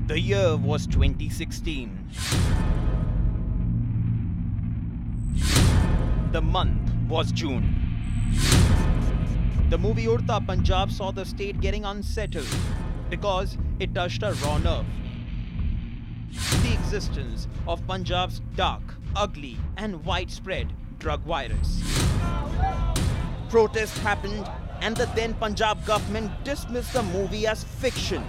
The year was 2016. The month was June. The movie Udta Punjab saw the state getting unsettled because it touched a raw nerve. The existence of Punjab's dark, ugly and widespread drug virus. Protests happened and the then Punjab government dismissed the movie as fiction.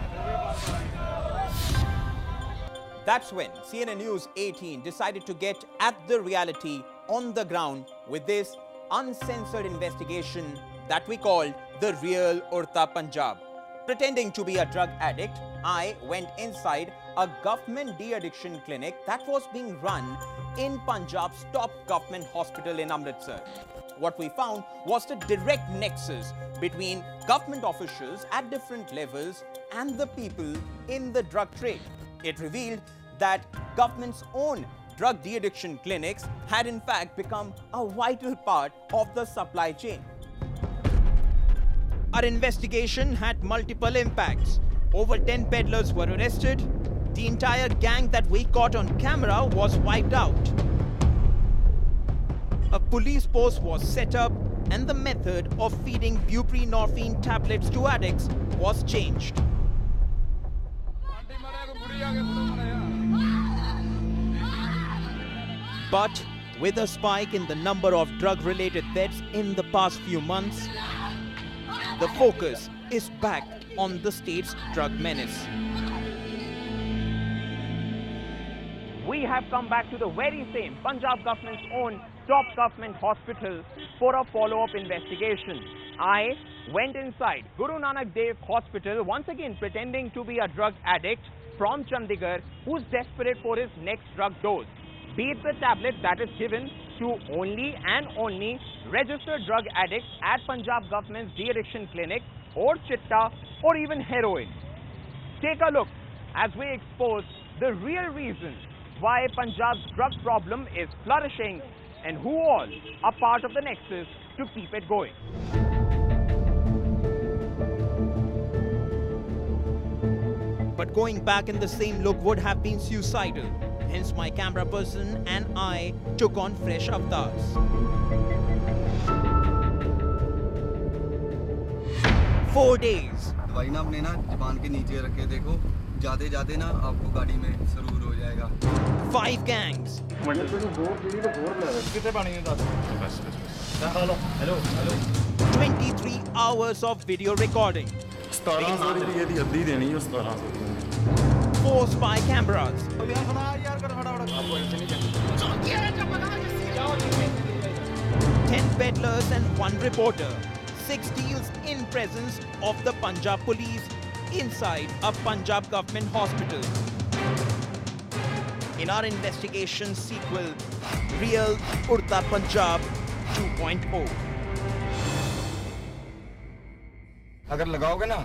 That's when CNN News 18 decided to get at the reality on the ground with this uncensored investigation that we called The Real Udta Punjab. Pretending to be a drug addict, I went inside a government de-addiction clinic that was being run in Punjab's top government hospital in Amritsar. What we found was the direct nexus between government officials at different levels and the people in the drug trade. It revealed that government's own drug de-addiction clinics had in fact become a vital part of the supply chain. Our investigation had multiple impacts. Over 10 peddlers were arrested. The entire gang that we caught on camera was wiped out. A police post was set up and the method of feeding buprenorphine tablets to addicts was changed. But with a spike in the number of drug-related deaths in the past few months, the focus is back on the state's drug menace. We have come back to the very same Punjab government's own top government hospital for a follow-up investigation. I went inside Guru Nanak Dev Hospital, once again pretending to be a drug addict from Chandigarh who's desperate for his next drug dose. Be it the tablet that is given to only and only registered drug addicts at Punjab government's de-addiction clinic, or chitta, or even heroin. Take a look as we expose the real reason why Punjab's drug problem is flourishing and who all are part of the nexus to keep it going. But going back in the same look would have been suicidal. Hence my camera person and I took on fresh avatars. 4 days. दवाई ना अपने ना ज़बान के नीचे रख के देखो, जाते जाते ना आपको गाड़ी में सरूर हो जाएगा. 5 gangs. कितने पानी में दादा? Hello. 23 hours of video recording. 4 spy cameras. 10 peddlers and 1 reporter. 6 deals in presence of the Punjab police inside a Punjab government hospital. In our investigation sequel, Real Udta Punjab 2.0. अगर लगाओगे ना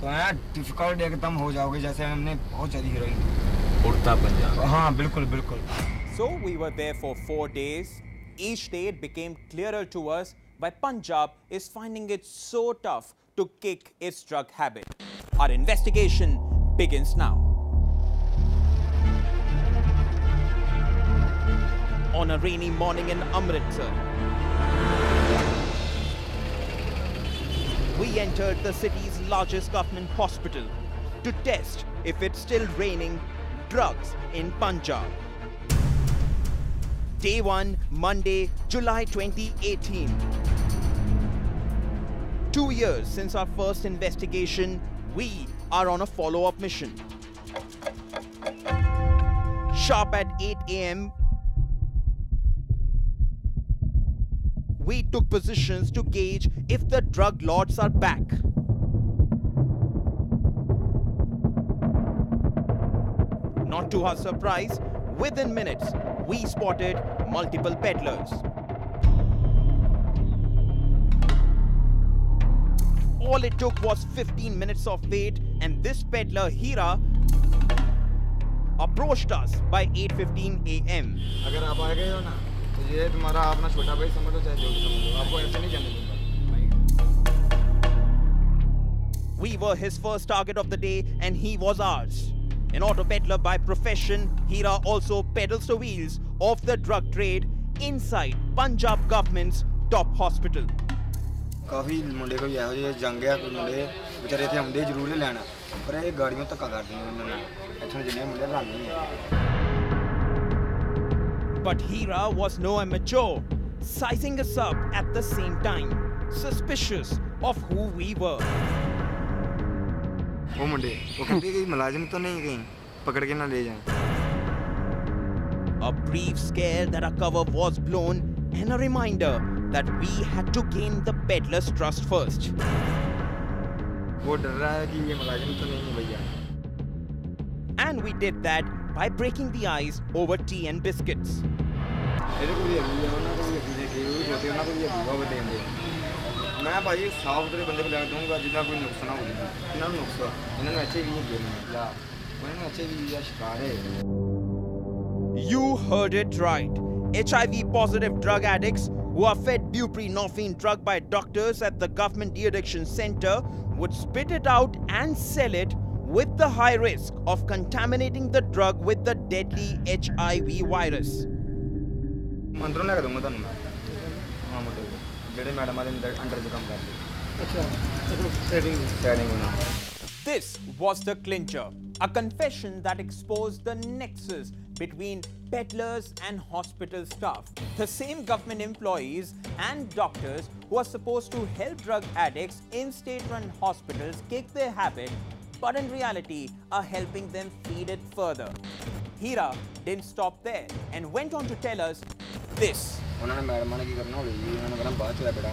तो यार डिफिकल्ट एकदम हो जाओगे जैसे हमने बहुत चली हीरोइन उड़ता पंजाब. हाँ बिल्कुल. So we were there for 4 days. Each day it became clearer to us why Punjab is finding it so tough to kick its drug habit. Our investigation begins now. On a rainy morning in Amritsar, we entered the city's largest government hospital to test if it's still raining drugs in Punjab. Day 1, Monday, July 2018. 2 years since our first investigation, we are on a follow-up mission. Sharp at 8 a.m., we took positions to gauge if the drug lords are back. Not to our surprise, within minutes, we spotted multiple peddlers. All it took was 15 minutes of wait, and this peddler, Hira, approached us by 8:15 a.m. अगर आप आ गए हो ना तो ये तुम्हारा अपना छोटा भाई समझ लो चाहे जो भी समझ लो, आपको ऐसे नहीं जाने दूंगा. We were his first target of the day and he was ours. An auto peddler by profession, Hira also peddles the wheels of the drug trade inside Punjab government's top hospital. काफ़ी मुंडे को यहो जे जंग है कोई मुंडे बेचारे इतने आउंदे जरूर नहीं लेना पर ये गाड़ियों धक्का कर दी उन्होंने इतने जिन्ने मुंडे लाने नहीं है. But Hira was no amateur, sizing us up at the same time, suspicious of who we were. वो मुंडे वो कहते कि मुलाजिम तो नहीं कहीं पकड़ के ना ले जाएं. A brief scare that our cover was blown and a reminder that we had to gain the peddler's trust first. वो डर रहा है कि ये मुलाजिम तो नहीं है भैया. And we did that by breaking the ice over tea and biscuits. मेरे को भी अभी ना तो ये देखे वो होते ना तो ये बुआ बतेंगे. मैं भाई साफ सुथरे बंदे को लगा दूंगा जितना कोई नुकसान ना हो इन्होंने नुकसान इन्होंने अच्छे भी गेम या उन्होंने अच्छे भी या शिकार है. You heard it right. HIV positive drug addicts who are fed buprenorphine drug by doctors at the government de-addiction center would spit it out and sell it with the high risk of contaminating the drug with the deadly HIV virus. अंदरों लगा दूंगा तो मैं हाँ मुझे जेडे madam वाले under जो काम करते. अच्छा ट्रेडिंग ना. This was the clincher, a confession that exposed the nexus between peddlers and hospital staff. The same government employees and doctors who are supposed to help drug addicts in state-run hospitals kick their habit, but in reality are helping them feed it further. Hira didn't stop there and went on to tell us this. उन्होंने madam ने की करना होली उन्होंने कहना बाद चला बेटा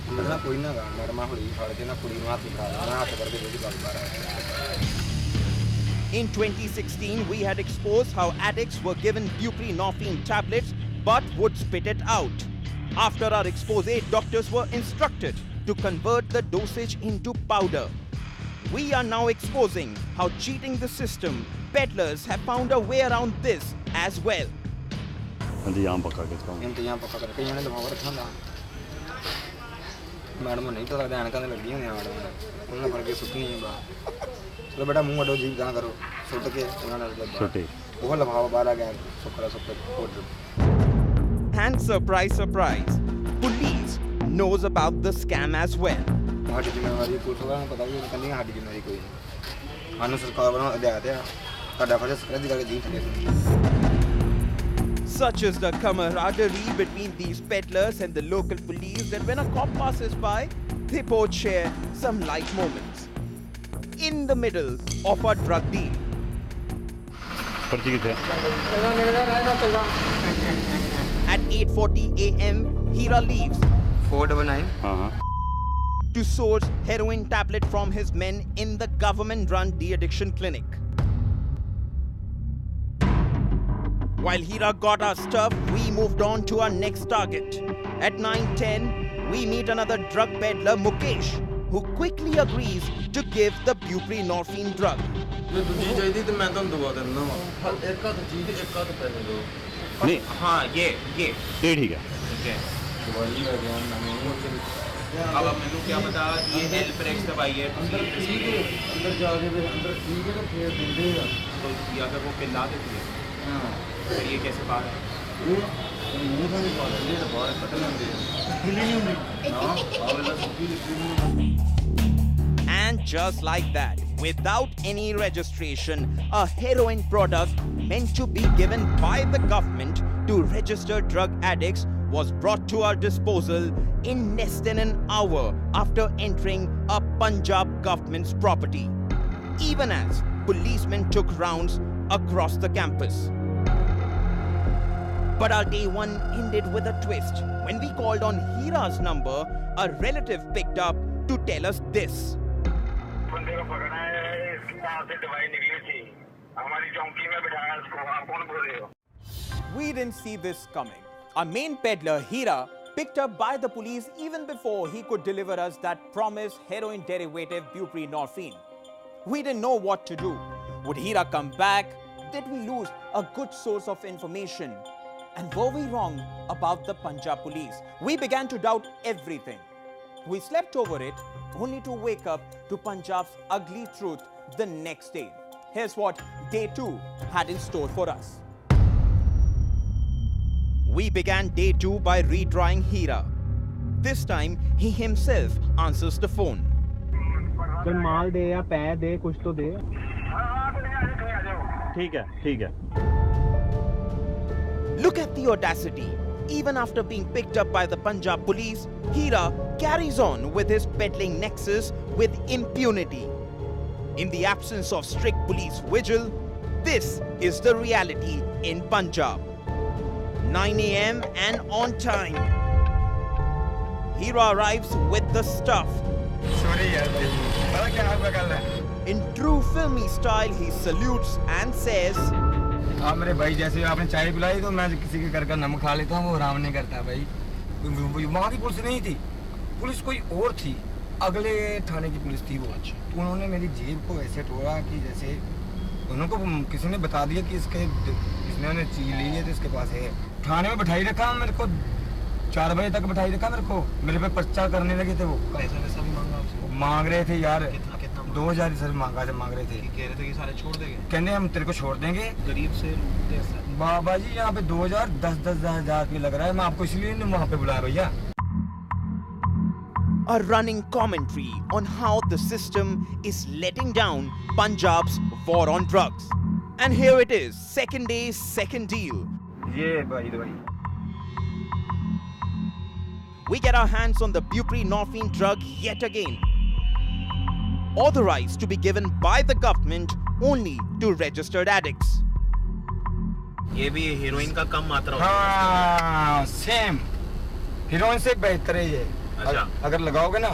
कहना कोई ना गा मैडम होली फाड़ के ना कुड़ी ਨੂੰ ਹੱਥ ਫੜਾ ਦੇਣਾ ਹੱਥ ਕਰਕੇ ਜਿਹੜੀ ਗੱਲ ਕਰ ਰਿਹਾ. In 2016, we had exposed how addicts were given buprenorphine tablets but would spit it out. After our expose, doctors were instructed to convert the dosage into powder. We are now exposing how cheating the system, peddlers have found a way around this as well. इंतजाम पक्का करके इन्होंने दबाव रखा था. Madam को नहीं पता लगता ऐनकां लगी होंगी मैडम उन्होंने फड़ के सुटनी है बाहर. चलो बेटा मुंह अडो जी गां करो सुट के उन्होंने वो लफाफा बाहर आ गया सुकरा powder. And surprise, surprise, police knows about the scam as well. हमारी जिम्मेवारी पुलिस वालों को पता भी नहीं करनी हमारी जिम्मेवारी कोई नहीं. मानो सरकार वालों अध्याय है साडा फर्ज सरकार दी गल जी चले. Such is the camaraderie between these peddlers and the local police that when a cop passes by, they both share some light moments. In the middle of a drug deal. At 8:40 a.m., Hira leaves 499 to source heroin tablet from his men in the government-run de-addiction clinic. While Hira got our stuff, we moved on to our next target. At 9:10, we meet another drug peddler, Mukesh, who quickly agrees to give the buprenorphine drug. हाँ ये ठीक है. अब मैंने क्या बता ये help racks दवाई है अंदर ठीक है अंदर जाके अंदर ठीक है तो फिर देंगे तो या अगर वो पिला देती है हां फिर ये कैसे बाहर है वो मुंह से बाहर है तो बाहर कटन होती है गिली नहीं होती हां आवेला सुखी लिखी. And just like that, without any registration, a heroin product meant to be given by the government to registered drug addicts was brought to our disposal in less than an hour after entering a Punjab government's property, even as policemen took rounds across the campus. But our day one ended with a twist. When we called on Hira's number, a relative picked up to tell us this. We didn't see this coming. Our main peddler, Hira, picked up by the police even before he could deliver us that promised heroin derivative buprenorphine. We didn't know what to do. Would Hira come back? Did we lose a good source of information? And were we wrong about the Punjab police? We began to doubt everything. We slept over it only to wake up to Punjab's ugly truth the next day. Here's what day 2 had in store for us. We began day 2 by redrawing Hira. This time, he himself answers the phone. चल माल दे या पै दे कुछ तो दे ठीक है Look at the audacity. Even after being picked up by the Punjab police, Hira carries on with his peddling nexus with impunity. In the absence of strict police vigil, this is the reality in Punjab. 9 a.m. and on time. Hira arrives with the stuff. Sorry यार भाई, पता क्या आपका कल है? In true filmy style, he salutes and says, आप मेरे भाई जैसे आपने चाय पिलाई तो मैं किसी के घर का नमक खा लेता हूँ, वो आराम नहीं करता भाई। वहाँ की पुलिस नहीं थी, पुलिस कोई और थी, अगले थाने की पुलिस थी वो। उन्होंने मेरी जेब को ऐसे तोड़ा कि जैसे उनको किसी ने बता दिया कि इसने चीज ली है तो इसके पास है। थाने में बैठाई रखा, मेरे को 4 बजे तक बैठाई रखा मेरे को। मेरे पे पर्चा करने लगे थे वो। पैसा वैसा भी मांगा आपसे? मांग रहे थे यार, कितना 2000 सर मांग रहे थे। कह रहे थे कि सारे छोड़ देंगे, कहने हम तेरे को छोड़ देंगे। गरीब से लूटते हैं सर। बाबा जी यहाँ पे 2000 10 हजार रुपये लग रहा है। मैं आपको इसलिए नहीं वहाँ पे बुलाया भैया। a running commentary on how the system is letting down Punjab's war on drugs. And here it is, second day, second deal. ये भाई दवाई। We get our hands on the buprenorphine drug yet again. Authorized to be given by the government only to registered addicts. ये भी heroine का कम मात्रा होता हाँ same heroine से बेहतर है ये। अच्छा। अगर लगाओगे ना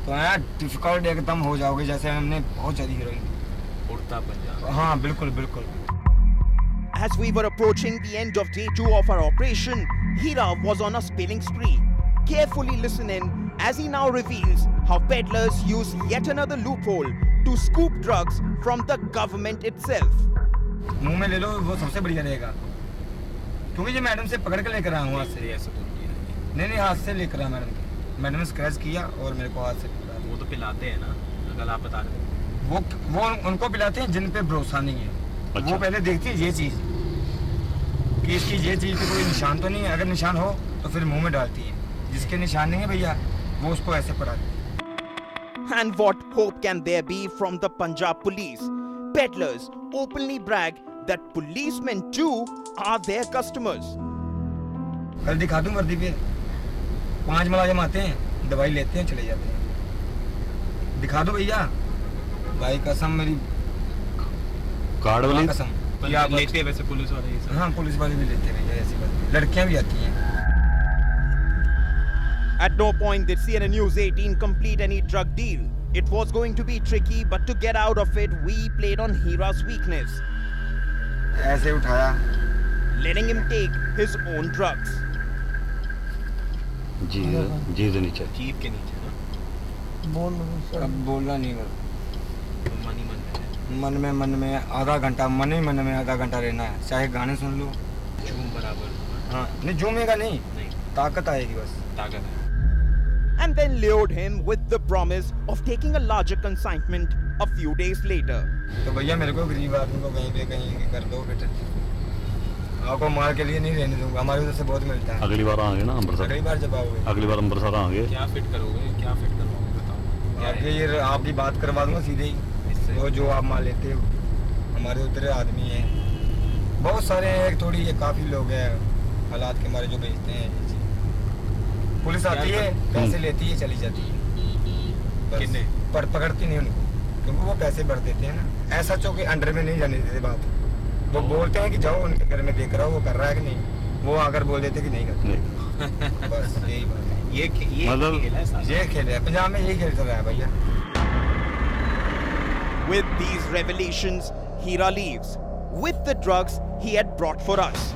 तो यार डिफिकल्ट एकदम हो जाओगे, जैसे हमने बहुत ज्यादा हीरोइन। उड़ता पंजाब। हाँ बिल्कुल बिल्कुल। As we were approaching the end of day 2 of our operation, Hira was on a spilling spree. Carefully listen in as he now reveals how peddlers use yet another loophole to scoop drugs from the government itself. मुंह में ले लो वो सबसे बढ़िया रहेगा, क्योंकि ये madam से पकड़ के लेकर आया हूँ हाथ से। ऐसा तो नहीं है। नहीं हाथ से लेकर आया मैडम ने स्क्रैच किया और मेरे को हाथ से पकड़ा। वो तो पिलाते हैं ना, अगर आप बता रहे थे। वो उनको पिलाते हैं जिन पे भरोसा नहीं है। अच्छा। वो पहले देखती है ये चीज कि इसकी ये चीज पे कोई निशान तो नहीं है, अगर निशान हो तो फिर मुंह में डालती है। जिसके निशान नहीं है भैया वो उसको ऐसे पकड़ाती है। And what hope can there be from the Punjab police? Peddlers openly brag that policemen too are their customers. कल दिखा दूं वर्दी पे 5 मुलाजिम आते हैं, दवाई लेते हैं, चले जाते हैं। दिखा दो भैया, भाई कसम मेरी कार्ड वाली कसम। लेते हैं वैसे पुलिस वाले ये सब। हाँ पुलिस वाले भी लेते हैं भैया, ऐसी बात। लड़कियां भी आती हैं। At no point did CNN News 18 complete any drug deal. It was going to be tricky, but to get out of it, we played on Hira's weakness, ऐसे उठाया, letting him take his own drugs. जी से नीचे jeep के नीचे ना। अब बोलना नहीं कर। तो मन ही मन में है। मन में आधा घंटा, मन में आधा घंटा रहना है, चाहे गाने सुन लो। झूम बराबर। हाँ नहीं झूमेगा नहीं, नहीं ताकत आएगी बस। ताकत है। And then lured him with the promise of taking a larger consignment a few days later. तो भैया मेरे को गरीब आदमी को कहीं पे कहीं कर दो बेटे, आपको मार के लिए नहीं रहने दूंगा, हमारे उधर से बहुत मिलता है। अगली बार आएंगे ना अमृतसर। अगली बार जब आओगे, अगली बार अमृतसर आएंगे। क्या फिट करोगे, क्या फिट करवाओगे बताओ। ये आपकी बात करवा दूंगा सीधे ही। इससे वो जो आप माल लेते हो, हमारे उधर आदमी हैं बहुत सारे हैं, थोड़ी ये काफ़ी लोग हैं हालात के मारे जो बेचते हैं ये चीज़। पुलिस आती है, पैसे लेती है, चली जाती है, कितने पर पकड़ती नहीं उनको, क्योंकि वो पैसे भर देते हैं ना। ऐसा चौके अंडर में नहीं जाने देते बात। वो बोलते हैं कि जाओ उनके घर में देख रहा हो वो कर रहा है कि नहीं, वो आकर बोल देते कि नहीं करते। बस यही बात है। ये मतलब खेल है सारा। ये खेल है पंजाब में, यही खेल चल रहा है भैया। With these revelations, Hira leaves with the drugs he had brought for us,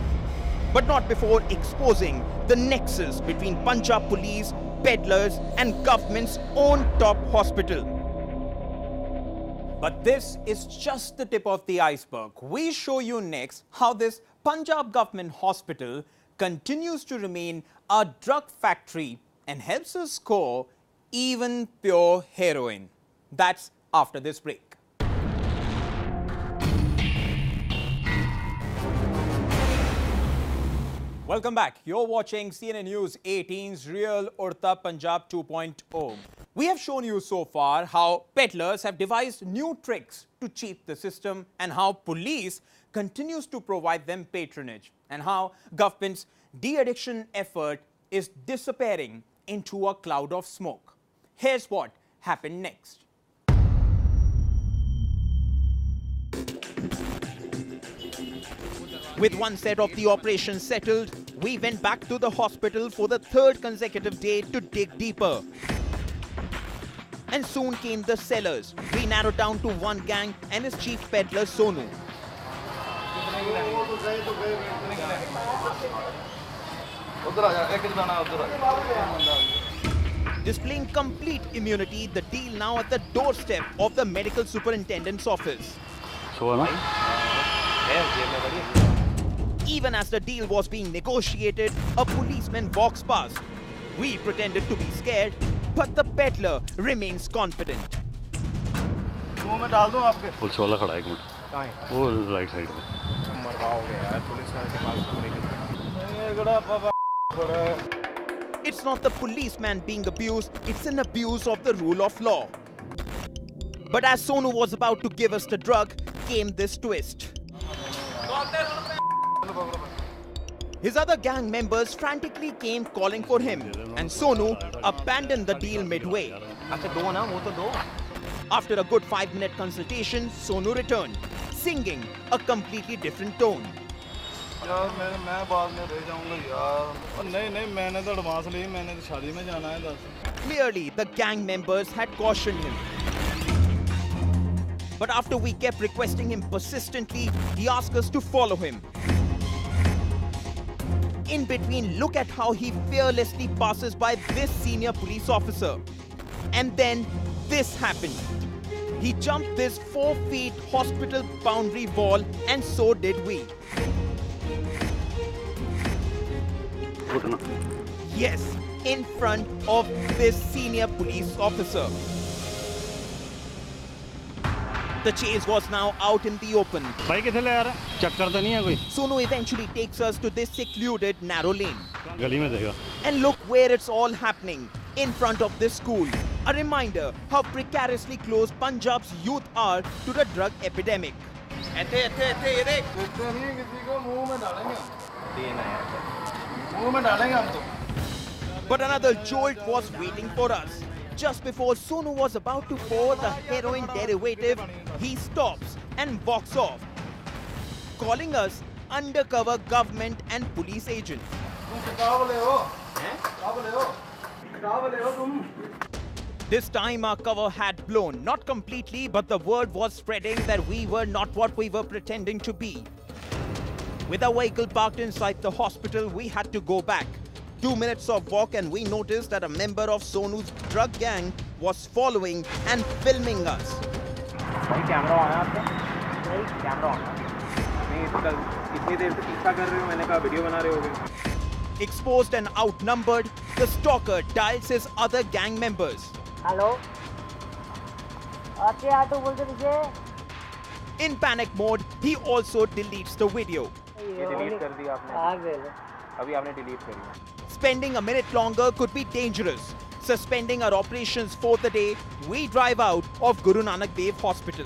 but not before exposing the nexus between Punjab police, peddlers, and government's own top hospital. But this is just the tip of the iceberg. We show you next how this Punjab government hospital continues to remain a drug factory and helps us score even pure heroin. That's after this break. Welcome back. You're watching CNN News 18's Real Udta Punjab 2.0. We have shown you so far how peddlers have devised new tricks to cheat the system and how police continues to provide them patronage and how government's de-addiction effort is disappearing into a cloud of smoke. Here's what happened next. With one set of the operation settled, we went back to the hospital for the third consecutive day to dig deeper. And soon came the sellers. We narrowed down to one gang and his chief peddler Sonu. Displaying complete immunity, the deal now at the doorstep of the medical superintendent's office. Even as the deal was being negotiated, a policeman walks past. We pretended to be scared, but the peddler remains confident. Police वाला खड़ा है एक minute वो right side में It's not the policeman being abused, it's an abuse of the rule of law. But as Sonu was about to give us the drug, came this twist. His other gang members frantically came calling for him, and Sonu abandoned the deal midway. After a good 5-minute consultation, Sonu returned, singing a completely different tone. Clearly, the gang members had cautioned him. But after we kept requesting him persistently, he asked us to follow him. In between, look at how he fearlessly passes by this senior police officer. And then this happened. He jumped this 4 feet hospital boundary wall, and so did we. Yes, in front of this senior police officer. The chase was now out in the open. Sonu eventually takes us to this secluded narrow lane. And look where it's all happening, in front of this school. A reminder how precariously close Punjab's youth are to the drug epidemic. But another jolt was waiting for us. Just before Sonu was about to pour the heroin derivative, he stops and walks off, calling us undercover government and police agents. This time our cover had blown, not completely, but the word was spreading that we were not what we were pretending to be. With our vehicle parked inside the hospital, we had to go back. 2 minutes of walk and we noticed that a member of Sonu's drug gang was following and filming us. Exposed and outnumbered, the stalker dials his other gang members. Hello? In panic mode, he also deletes the video. Spending a minute longer could be dangerous. Suspending our operations for the day, we drive out of Guru Nanak Dev Hospital.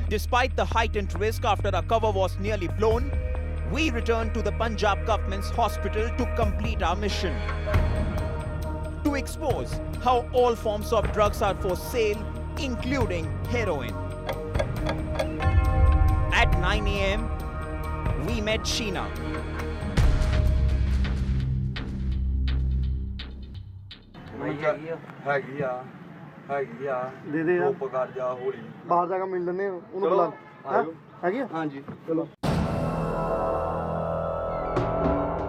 Despite the heightened risk after our cover was nearly blown, we returned to the Punjab government's hospital to complete our mission. To expose how all forms of drugs are for sale, including heroin. At 9 a.m., we met Sheena.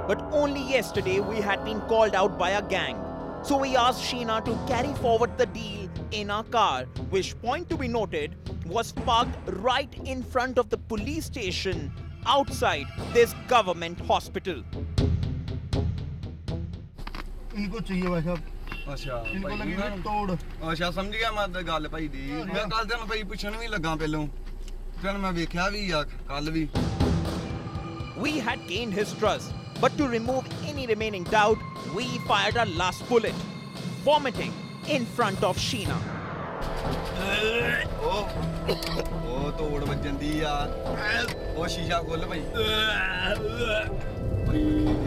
But only yesterday we had been called out by a gang. So we asked Sheena to carry forward the deal in our car, which, point to be noted, was parked right in front of the police station outside this government hospital. इनको चाहिए भाई साहब ਅੱਛਾ ਭਾਈ ਲੱਗੀ ਤੋੜ ਅੱਛਾ ਸਮਝ ਗਿਆ ਮੈਂ ਤਾਂ ਗੱਲ ਭਾਈ ਦੀ ਮੈਂ ਕੱਲ ਤੈਨੂੰ ਭਾਈ ਪੁੱਛਣ ਵੀ ਲੱਗਾ ਪਹਿਲੋਂ ਫਿਰ ਮੈਂ ਵੇਖਿਆ ਵੀ ਆ ਕੱਲ ਵੀ We had gained his trust, but to remove any remaining doubt, we fired our last bullet, vomiting in front of Sheena. ਉਹ ਤੋੜ ਵੱਜਣ ਦੀ ਆ ਉਹ ਸ਼ੀਸ਼ਾ ਖੋਲ ਭਾਈ ਭਾਈ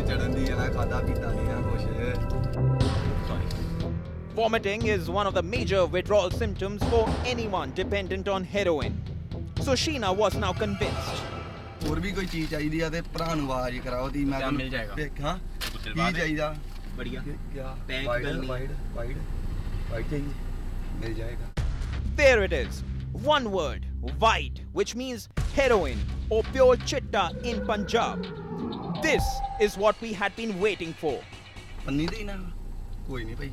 ਚੜਨ ਦੀ ਆ ਖਾਦਾ ਪੀਤਾ ਨਹੀਂ ਆ ਕੁਛ Vomiting is one of the major withdrawal symptoms for anyone dependent on heroin. So Sheena was now convinced. ਹੋਰ ਵੀ ਕੋਈ ਚੀਜ਼ ਚਾਹੀਦੀ ਆ ਤੇ ਭਰਾ ਨੂੰ ਆਵਾਜ਼ ਕਰਾਓ ਦੀ ਮੈਂ ਮਿਲ ਜਾਏਗਾ ਵੇਖਾਂ ਕੀ ਚਾਹੀਦਾ बढ़िया क्या पैक वाइड करनी वाइड वाइड वाइड चाहिए मिल जाएगा There it is. One word, white, which means heroin or pure chitta in Punjab. This is what we had been waiting for. पन्नी दे ना कोई नहीं भाई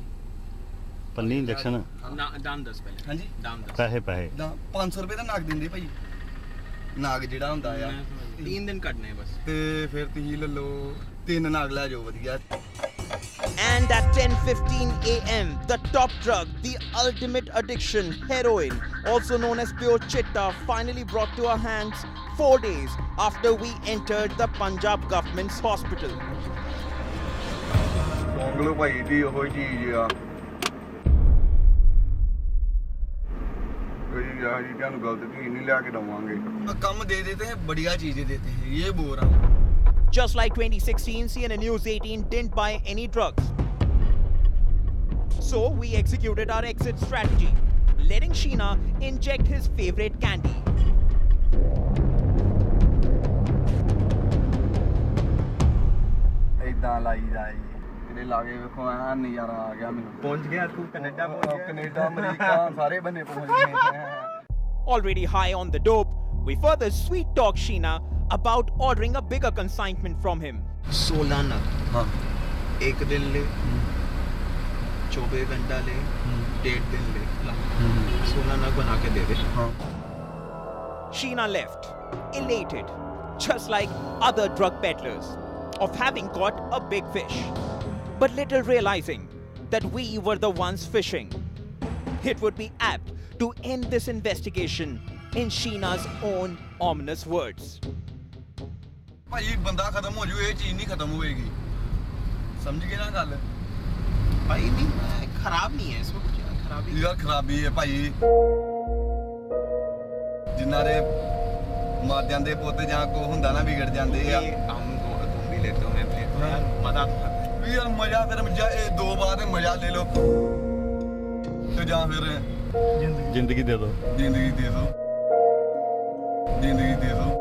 पन्नी इंजेक्शन दाम 10 पहले हाँ जी दाम 10 पैसे पैसे 500 रुपए ਦਾ ਨਾਗ ਦਿੰਦੇ ਭਾਈ ਨਾਗ ਜਿਹੜਾ ਹੁੰਦਾ ਆ 3 दिन ਕੱਢਨੇ ਬਸ ਤੇ ਫਿਰ ਤੁਸੀਂ ਲੈ ਲਓ 3 ਨਾਗ ਲੈ ਜਾਓ ਵਧੀਆ And at 10:15 a.m., the top drug, the ultimate addiction, heroin, also known as pure chitta, finally brought to our hands 4 days after we entered the Punjab government's hospital. ਮੰਗਲੋ ਭਾਈ ਦੀ ਉਹ ਚੀਜ਼ ਆ ਕੋਈ ਯਾਰ ਜੀ ਤੁਹਾਨੂੰ ਗਲਤ ਚੀਜ਼ ਨਹੀਂ ਲਿਆ ਕੇ ਦਵਾਂਗੇ ਕੰਮ ਦੇ ਦੇਤੇ ਹੈ बढ़िया चीजें देते हैं ये बोल रहा हूँ Just like 2016, CNN News 18 didn't buy any drugs. So we executed our exit strategy, letting Sheena inject his favorite candy. ਇਦਾਂ ਲਾਈਦਾ ਜੀ ਕਿਤੇ ਲਾਗੇ ਵੇਖੋ ਆ ਨਜ਼ਾਰਾ ਆ ਗਿਆ ਮੈਨੂੰ ਪਹੁੰਚ ਗਿਆ ਤੂੰ ਕੈਨੇਡਾ ਪਹੁੰਚ ਗਿਆ ਕੈਨੇਡਾ ਅਮਰੀਕਾ ਸਾਰੇ ਬੰਨੇ ਪਹੁੰਚ ਗਏ Already high on the dope, we further sweet talk Sheena about ordering a bigger consignment from him. 16 नग हाँ एक दिन ले 24 घंटा ले 1.5 दिन ले 16 नग बना के दे दे हाँ Sheena left, elated, just like other drug peddlers, of having caught a big fish, but little realizing that we were the ones fishing. It would be apt to end this investigation in Sheena's own ominous words. ਭਾਈ ਬੰਦਾ ਖਤਮ ਹੋ ਜੂ ਇਹ ਚੀਜ਼ ਨਹੀਂ ਖਤਮ ਹੋਏਗੀ ਸਮਝ ਗਏ ਨਾ ਗੱਲ भाई नहीं खराब नहीं है इसमें कुछ खराबी ਯਾਰ ਖਰਾਬੀ ਹੈ ਭਾਈ ਜਿਨ੍ਹਾਂ ਦੇ ਮਰ ਜਾਂਦੇ ਪੁੱਤ ਜਾਂ ਕੋ ਹੁੰਦਾ ਨਾ ਵਿਗੜ ਜਾਂਦੇ ਆ हम तुम भी लेते हो मैं भी लेता हूँ यार मजा तो आता है ਵੀ ਯਾਰ ਮਜ਼ਾ ਫਿਰ ਇਹ ਦੋ ਵਾਰ ਤੇ ਮਜ਼ਾ ਲੈ ਲਓ ਤੇ ਜਾਂ ਫਿਰ जिंदगी दे दो ਜ਼ਿੰਦਗੀ ਦੇ ਦਿਓ ਜ਼ਿੰਦਗੀ ਦੇ ਦਿਓ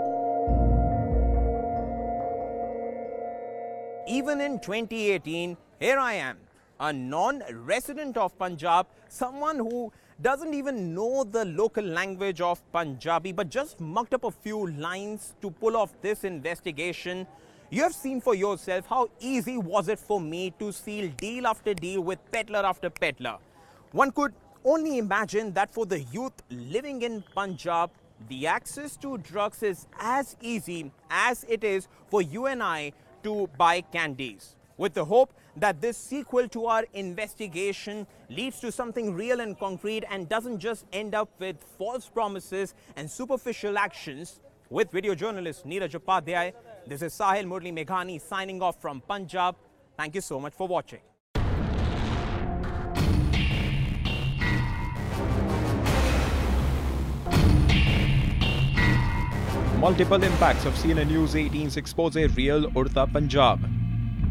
Even in 2018, here I am, a non-resident of Punjab, someone who doesn't even know the local language of Punjabi, but just mucked up a few lines to pull off this investigation. You have seen for yourself how easy was it for me to seal deal after deal with peddler after peddler. One could only imagine that for the youth living in Punjab, the access to drugs is as easy as it is for you and I to buy candies, with the hope that this sequel to our investigation leads to something real and concrete and doesn't just end up with false promises and superficial actions. With video journalist Neeraj Upadhyay, this is Saahil Murli Menghani signing off from Punjab. Thank you so much for watching. Multiple impacts of CNN News 18's expose real Udta Punjab.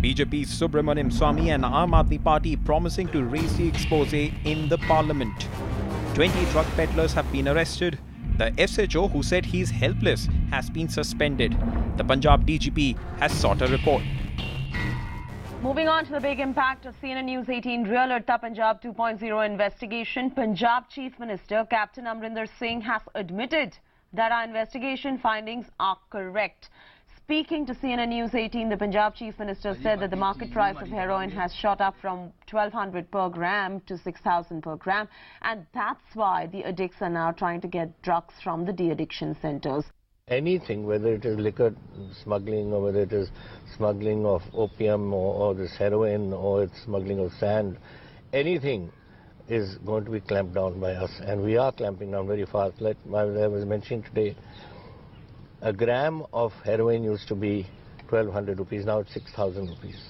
BJP's Subramaniam Swamy and Aam Aadmi Party promising to raise the expose in the parliament. 20 drug peddlers have been arrested. The SHO who said he's helpless has been suspended. The Punjab DGP has sought a report. Moving on to the big impact of CNN News 18 Real Udta Punjab 2.0 investigation, Punjab Chief Minister Captain Amritsar Singh has admitted that our investigation findings are correct. Speaking to CNN News 18, the Punjab Chief Minister said that the market price of heroin has shot up from 1,200 per gram to 6,000 per gram, and that's why the addicts are now trying to get drugs from the de-addiction centers. Anything, whether it is liquor smuggling or whether it is smuggling of opium or this heroin or it's smuggling of sand, anything is going to be clamped down by us, and we are clamping down very fast. Like I was mentioning today, a gram of heroin used to be 1,200 rupees, now it's 6,000 rupees.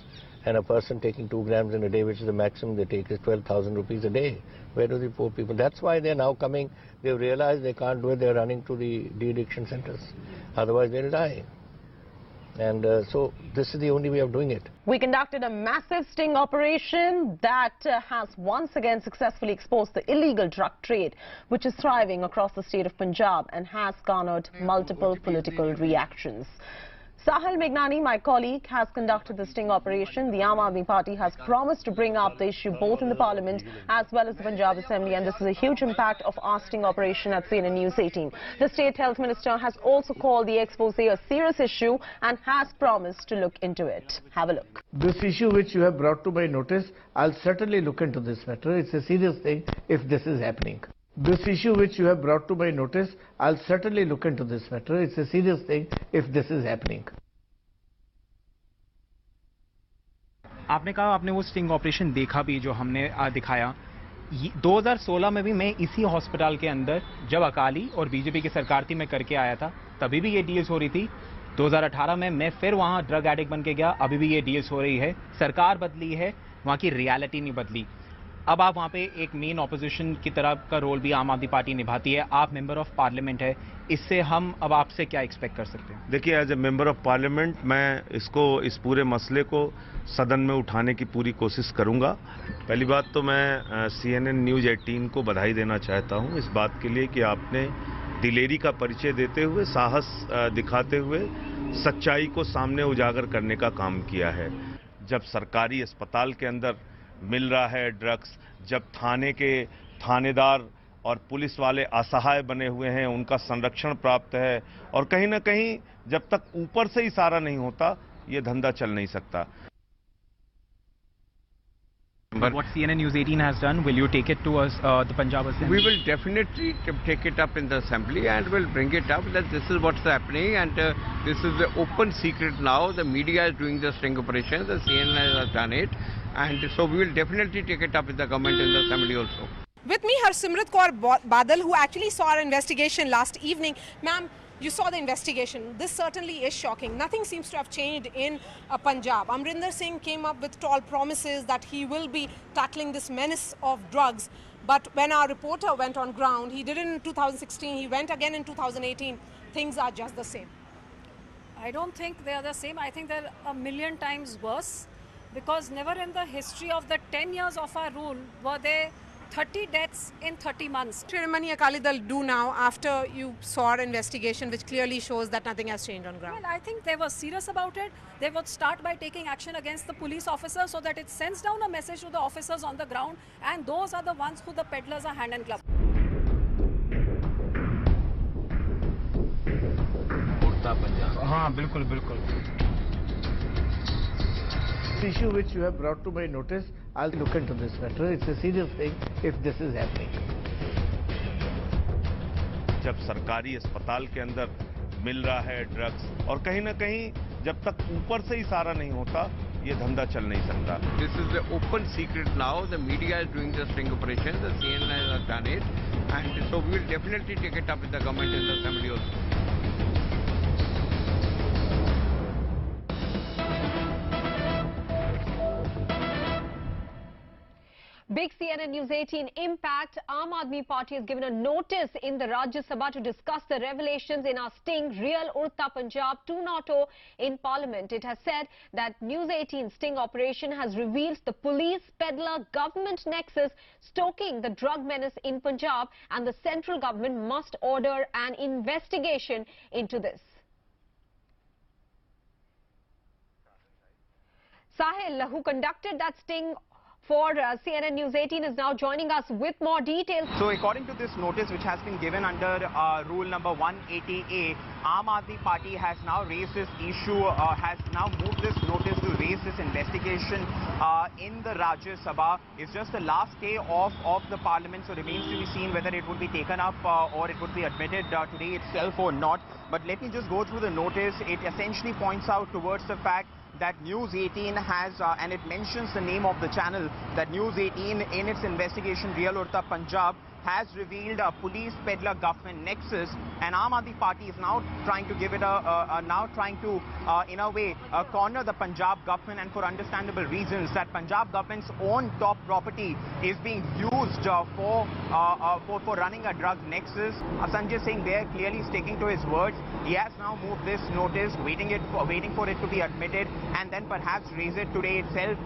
And a person taking 2 grams in a day, which is the maximum they take, is 12,000 rupees a day. Where do the poor people? That's why they're now coming. They've realized they can't do it. They're running to the de-addiction centers. Otherwise, they'll die. And so this is the only way of doing it. We conducted a massive sting operation that has once again successfully exposed the illegal drug trade, which is thriving across the state of Punjab and has garnered multiple political reactions. Saahil Menghani, my colleague, has conducted the sting operation. The Aam Aadmi Party has promised to bring up the issue both in the Parliament as well as the Punjab Assembly, and this is a huge impact of our sting operation at CNN News 18. The State Health Minister has also called the expose a serious issue and has promised to look into it. Have a look. This issue which you have brought to my notice, I'll certainly look into this matter. It's a serious thing if this is happening. This issue which you have brought to my notice, I'll certainly look into this matter. It's a serious thing if this is happening. आपने कहा आपने वो sting operation देखा भी जो हमने दिखाया 2016 में भी मैं इसी हॉस्पिटल के अंदर जब अकाली और बीजेपी की सरकार थी मैं करके आया था तभी भी ये डील्स हो रही थी 2018 में मैं फिर वहाँ ड्रग एडिक्ट बन के गया अभी भी ये डील्स हो रही है सरकार बदली है वहाँ की रियलिटी नहीं बदली अब आप वहाँ पे एक मेन ऑपोजिशन की तरह का रोल भी आम आदमी पार्टी निभाती है आप मेंबर ऑफ पार्लियामेंट है इससे हम अब आपसे क्या एक्सपेक्ट कर सकते हैं देखिए as a member of parliament मैं इस पूरे मसले को सदन में उठाने की पूरी कोशिश करूंगा पहली बात तो मैं CNN न्यूज़ 18 को बधाई देना चाहता हूं इस बात के लिए कि आपने दिलेरी का परिचय देते हुए साहस दिखाते हुए सच्चाई को सामने उजागर करने का काम किया है जब सरकारी अस्पताल के अंदर मिल रहा है ड्रग्स जब थाने के थानेदार और पुलिस वाले असहाय बने हुए हैं उनका संरक्षण प्राप्त है और कहीं ना कहीं जब तक ऊपर से इशारा नहीं होता ये धंधा चल नहीं सकता But what CNN News 18 has done, will you take it to us, the Punjab Assembly? We will definitely take it up in the Assembly and will bring it up that this is what's happening and this is the open secret now. The media is doing the sting operation, the CNN has done it and so we will definitely take it up with the government in the Assembly also. With me, Harsimrat Kaur Badal, who actually saw our investigation last evening. Ma'am, you saw the investigation. This certainly is shocking. Nothing seems to have changed in Punjab. Amritsar Singh came up with tall promises that he will be tackling this menace of drugs. But when our reporter went on ground, he did it in 2016, he went again in 2018. Things are just the same. I don't think they are the same. I think they're a million times worse because never in the history of the 10 years of our rule were there 30 deaths in 30 months. What will Akali Dal do now after you saw our investigation which clearly shows that nothing has changed on ground? Well, I think they were serious about it. They would start by taking action against the police officers so that it sends down a message to the officers on the ground and those are the ones who the peddlers are hand and glove. Udta Punjab. हाँ बिल्कुल बिल्कुल This issue which you have brought to my notice, I'll look into this matter. It's a serious thing if this is happening. जब सरकारी अस्पताल के अंदर मिल रहा है ड्रग्स और कहीं ना कहीं जब तक ऊपर से इशारा नहीं होता ये धंधा चल नहीं सकता This is the open secret now. The media is doing the sting operation. The CNN has done it and so we will definitely take it up with the government in the Assembly also. Big CNN News 18 impact. Aam Aadmi Party has given a notice in the Rajya Sabha to discuss the revelations in our sting Real Udta Punjab 2.0 in Parliament. It has said that News 18 sting operation has revealed the police peddler government nexus stoking the drug menace in Punjab and the central government must order an investigation into this. Saahil, who conducted that sting for CNN News 18 is now joining us with more details. So according to this notice which has been given under rule number 180A, Aam Aadmi Party has now raised this issue, has now moved this notice to raise this investigation in the Rajya Sabha. It's just the last day of the parliament, so remains to be seen whether it would be taken up or it would be admitted today itself or not. But let me just go through the notice. It essentially points out towards the fact that News 18 has, and it mentions the name of the channel, that News 18 in its investigation Real Udta Punjab has revealed a police peddler government nexus, and Aam Aadmi Party is now trying to give it in a way, corner the Punjab government, and for understandable reasons, that Punjab government's own top property is being used for running a drug nexus. Sanjay Singh there clearly sticking to his words. He has now moved this notice, waiting for it to be admitted, and then perhaps raise it today itself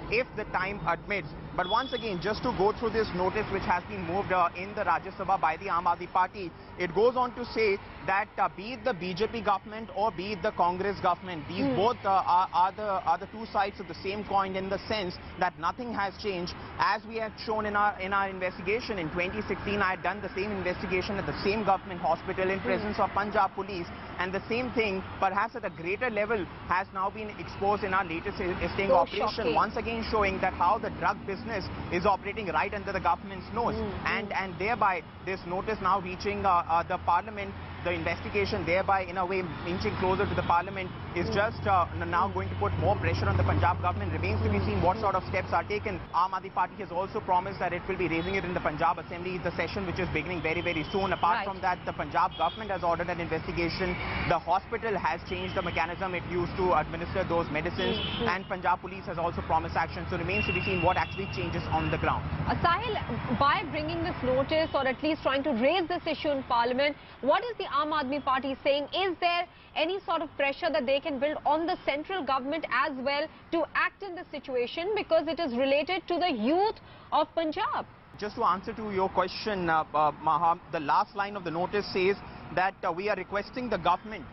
if the time admits. But once again, just to go through this notice which has been moved in the Rajya Sabha by the Aam Aadmi Party, it goes on to say that be it the BJP government or be it the Congress government, these both are the two sides of the same coin, in the sense that nothing has changed. As we have shown in our investigation in 2016, I had done the same investigation at the same government hospital in presence of Punjab police, and the same thing, perhaps at a greater level, has now been exposed in our latest sting operation. Shocking. Once again showing that how the drug business is operating right under the government's nose, and thereby this notice now reaching the parliament, the investigation thereby in a way inching closer to the parliament, is just now going to put more pressure on the Punjab government. Remains to be seen what sort of steps are taken. Aam Aadmi Party has also promised that it will be raising it in the Punjab Assembly, the session which is beginning very, very soon. Apart from that, the Punjab government has ordered an investigation. The hospital has changed the mechanism it used to administer those medicines, and Punjab police has also promised action. So remains to be seen what actually changes on the ground. Sahil, by bringing this notice, or at least trying to raise this issue in Parliament, what is the Aam Aadmi Party saying? Is there any sort of pressure that they can build on the central government as well to act in this situation, because it is related to the youth of Punjab? Just to answer to your question, Maha, the last line of the notice says that we are requesting the government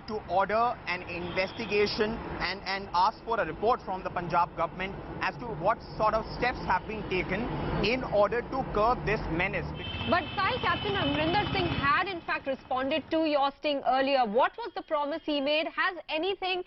to order an investigation and ask for a report from the Punjab government as to what sort of steps have been taken in order to curb this menace. But Sahil, Captain Amritsar Singh had in fact responded to your sting earlier. What was the promise he made? Has anything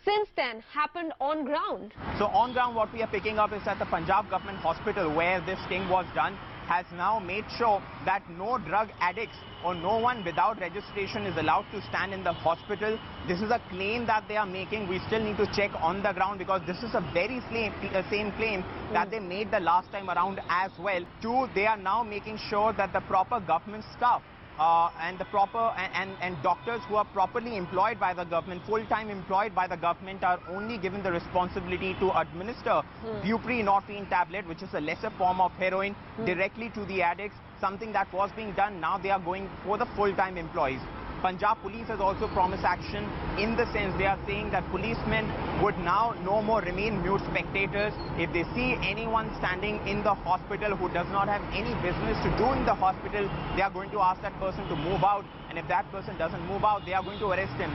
since then happened on ground? So on ground, what we are picking up is that the Punjab government hospital where this sting was done has now made sure that no drug addicts or no one without registration is allowed to stand in the hospital. This is a claim that they are making. We still need to check on the ground, because this is a very same claim that they made the last time around as well. Two, they are now making sure that the proper government staff and the proper and doctors who are properly employed by the government, full-time employed by the government, are only given the responsibility to administer buprenorphine tablet, which is a lesser form of heroin, directly to the addicts, something that was being done. Now they are going for the full-time employees. Punjab police has also promised action, in the sense they are saying that policemen would now no more remain mute spectators. If they see anyone standing in the hospital who does not have any business to do in the hospital, they are going to ask that person to move out, and if that person doesn't move out, they are going to arrest him.